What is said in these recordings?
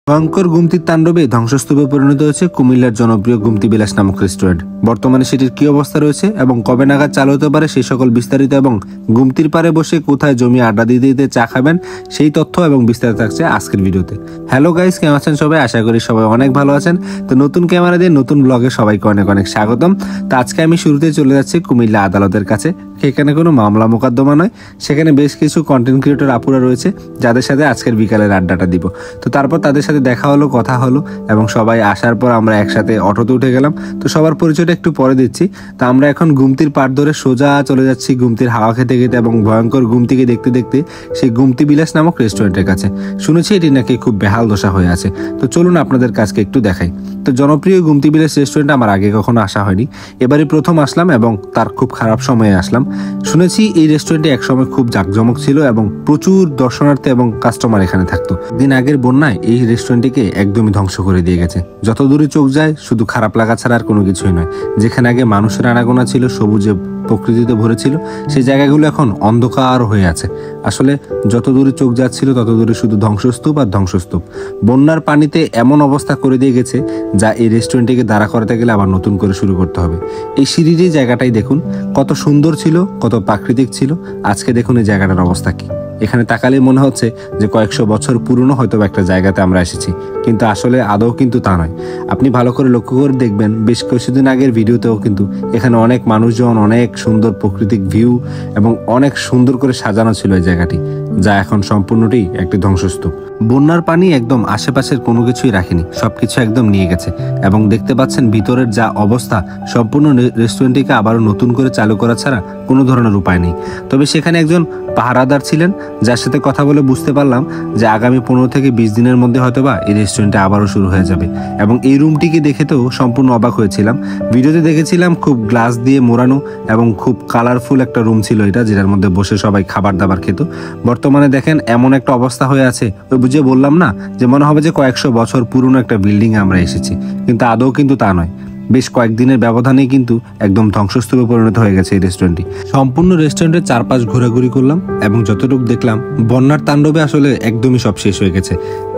ভয়ঙ্কর গুমতির তাণ্ডবে ধ্বংসস্তূপে পরিণত হয়েছে কুমিল্লার জনপ্রিয় গুমতি বিলাস নামক রেস্টুরেন্ট। বর্তমানে সেটির কি অবস্থা রয়েছে এবং কবে নাগাদ চালু হতে পারে সেই সকল বিস্তারিত এবং গুমতির পারে বসে কোথায় জমি আড্ডা দিতে দিতে চা খাবেন সেই তথ্য এবং বিস্তারিত থাকছে আজকের ভিডিওতে। হ্যালো গাইস, কেমন আছেন সবাই? আশা করি সবাই অনেক ভালো আছেন। তো নতুন ক্যামেরা দিয়ে নতুন ব্লগে সবাইকে অনেক অনেক স্বাগতম। তো আজকে আমি শুরুতে চলে যাচ্ছি কুমিল্লা আদালতের কাছে। সেখানে কোনো মামলা মোকদ্দমা নয়, সেখানে বেশ কিছু কন্টেন্ট ক্রিয়েটর আপুরা রয়েছে যাদের সাথে আজকের বিকালের আড্ডাটা দিব। তো তারপর তাদের সাথে দেখা হলো, কথা হলো এবং সবাই আসার পর আমরা একসাথে অটোতে উঠে গেলাম। তো সবার পরিচয়টা একটু পরে দিচ্ছি। তো আমরা এখন গুমতির পাড় ধরে সোজা চলে যাচ্ছি গুমতির হাওয়া খেতে খেতে এবং ভয়ঙ্কর গুমতিকে দেখতে দেখতে সেই গুমতি বিলাস নামক রেস্টুরেন্টের কাছে। শুনেছি এটি নাকি খুব বেহাল দশা হয়ে আছে। তো চলুন আপনাদের কাছকে একটু দেখাই। তো জনপ্রিয় গুমতি বিলাস রেস্টুরেন্ট আমার আগে কখনো আসা হয়নি, এবারে প্রথম আসলাম এবং তার খুব খারাপ সময়ে আসলাম। শুনেছি এই রেস্টুরেন্টে একসময় খুব জাঁকজমক ছিল এবং প্রচুর দর্শনার্থী এবং কাস্টমার এখানে থাকতো। দিন আগের বন্যায় এই রেস্টুরেন্টটিকে একদমই ধ্বংস করে দিয়ে গেছে। যত দূরে চোখ যায় শুধু খারাপ লাগা ছাড়া আর কোনো কিছুই নয়। যেখানে আগে মানুষের আনাগোনা ছিল, সবুজে প্রকৃতিতে ভরেছিল, সেই জায়গাগুলো এখন অন্ধকার হয়ে আছে। আসলে যত দূরে চোখ যাচ্ছিল তত দূরে শুধু ধ্বংসস্তূপ আর ধ্বংসস্তূপ। বন্যার পানিতে এমন অবস্থা করে দিয়ে গেছে যা এই রেস্টুরেন্টটিকে দাঁড়া করাতে গেলে আবার নতুন করে শুরু করতে হবে। এই সিঁড়ির এই জায়গাটাই দেখুন, কত সুন্দর ছিল, কত প্রাকৃতিক ছিল। আজকে দেখুন এই জায়গাটার অবস্থা কি। এখানে তাকালেই মনে হচ্ছে যে কয়েকশো বছর পুরনো হয়তো একটা জায়গাতে আমরা এসেছি, কিন্তু আসলে আদৌ কিন্তু তা নয়। আপনি ভালো করে লক্ষ্য করে দেখবেন, বেশ কিছুদিন আগের ভিডিওতেও কিন্তু এখানে অনেক মানুষজন, অনেক সুন্দর প্রাকৃতিক ভিউ এবং অনেক সুন্দর করে সাজানো ছিল এই জায়গাটি, যা এখন সম্পূর্ণটি একটি ধ্বংসস্তূপ। বন্যার পানি একদম আশেপাশের কোনো কিছুই রাখেনি, সবকিছু একদম নিয়ে গেছে এবং দেখতে পাচ্ছেন ভিতরের যা অবস্থা, সম্পূর্ণ রেস্টুরেন্টটিকে আবারও নতুন করে চালু করা ছাড়া কোনো ধরনের উপায় নেই। তবে সেখানে একজন পাহারাদার ছিলেন, যার সাথে কথা বলে বুঝতে পারলাম যে আগামী 15 থেকে 20 দিনের মধ্যে হয়তোবা এই রেস্টুরেন্টটা আবারও শুরু হয়ে যাবে। এবং এই রুমটিকে দেখে তো সম্পূর্ণ অবাক হয়েছিলাম। ভিডিওতে দেখেছিলাম খুব গ্লাস দিয়ে মোড়ানো এবং খুব কালারফুল একটা রুম ছিল এটা, যেটার মধ্যে বসে সবাই খাবার দাবার খেত। বর্তমানে দেখেন এমন একটা অবস্থা হয়ে আছে, ওই বুঝে বললাম না যে মনে হবে যে কয়েকশো বছর পুরনো একটা বিল্ডিং আমরা এসেছি, কিন্তু আদৌ কিন্তু তা নয়। বেশ কয়েকদিনের ব্যবধানেই কিন্তু একদম ধ্বংসস্তূপে পরিণত হয়ে গেছে এই রেস্টুরেন্টটি। সম্পূর্ণ রেস্টুরেন্টের চারপাশ ঘোরাঘুরি করলাম এবং যতটুকু দেখলাম বন্যার তাণ্ডবে আসলে একদমই সব শেষ হয়ে গেছে।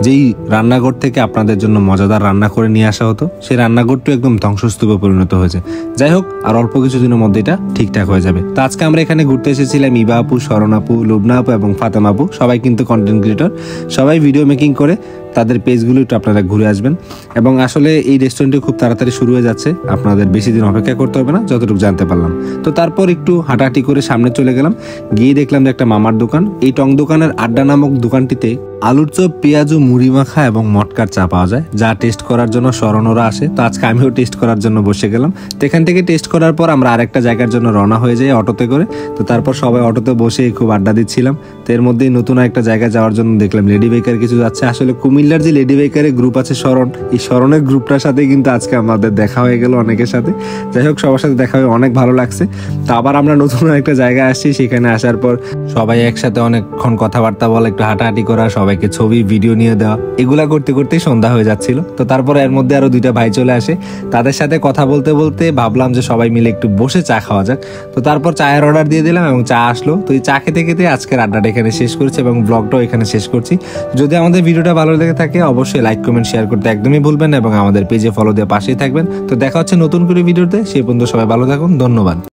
যেই রান্নাঘর থেকে আপনাদের জন্য মজাদার রান্না করে নিয়ে আসা হতো, সেই রান্নাঘরটি একদম ধ্বংসস্তূপে পরিণত হয়েছে। যাই হোক, আর অল্প কিছুদিনের মধ্যে এটা ঠিকঠাক হয়ে যাবে। তো আজকে আমরা এখানে ঘুরতে এসেছিলাম ইবা আপু, শরণ আপু, লুবনা আপু এবং ফাতেমা আপু। সবাই কিন্তু কন্টেন্ট ক্রিয়েটর, সবাই ভিডিও মেকিং করে। তাদের পেজগুলো একটু আপনারা ঘুরে আসবেন। এবং আসলে এই রেস্টুরেন্টে খুব তাড়াতাড়ি শুরু হয়ে যাচ্ছে, আপনাদের বেশি দিন অপেক্ষা করতে হবে না, যতটুকু জানতে পারলাম। তো তারপর একটু হাঁটাহাঁটি করে সামনে চলে গেলাম, গিয়ে দেখলাম যে একটা মামার দোকান। এই টং দোকানের আড্ডা নামক দোকানটিতে আলুর চপ, পেঁয়াজু, মুড়ি মাখা এবং মটকার চা পাওয়া যায়, যা টেস্ট করার জন্য শরণরা আসে। তো আজকে আমিও টেস্ট করার জন্য বসে গেলাম। তো এখান থেকে টেস্ট করার পর আমরা আরেকটা জায়গার জন্য রওনা হয়ে যাই অটোতে করে। তো তারপর সবাই অটোতে বসে খুব আড্ডা দিচ্ছিলাম। তো এর মধ্যেই নতুন একটা জায়গায় যাওয়ার জন্য দেখলাম লেডি বেকার কিছু যাচ্ছে। আসলে কুমিল্লার যে লেডি বেকারের গ্রুপ আছে শরণ, এই শরণের গ্রুপটার সাথে কিন্তু আজকে আমাদের দেখা হয়ে গেল অনেকের সাথে। যাই হোক, সবার সাথে দেখা হয়ে অনেক ভালো লাগছে। তো আবার আমরা নতুন একটা জায়গায় আসছি, সেখানে আসার পর সবাই একসাথে অনেকক্ষণ কথাবার্তা বলা, একটু হাঁটাহাঁটি করা, সবাইকে ছবি ভিডিও নিয়ে দেওয়া, এগুলা করতে করতেই সন্ধ্যা হয়ে যাচ্ছিল। তো তারপরে এর মধ্যে আরো দুইটা ভাই চলে আসে। তাদের সাথে কথা বলতে বলতে ভাবলাম যে সবাই মিলে একটু বসে চা খাওয়া যাক। তো তারপর চায়ের অর্ডার দিয়ে দিলাম এবং চা আসলো। তো এই চা খেতে খেতে আজকের আড্ডাটা এখানে শেষ করছি এবং ব্লগটাও এখানে শেষ করছি। যদি আমাদের ভিডিওটা ভালো লেগে থাকে অবশ্যই লাইক, কমেন্ট, শেয়ার করতে একদমই ভুলবেন না এবং আমাদের পেজে ফলো দিয়ে পাশেই থাকবেন। তো দেখা হচ্ছে নতুন করে ভিডিওতে। সেই পর্যন্ত সবাই ভালো থাকুন, ধন্যবাদ।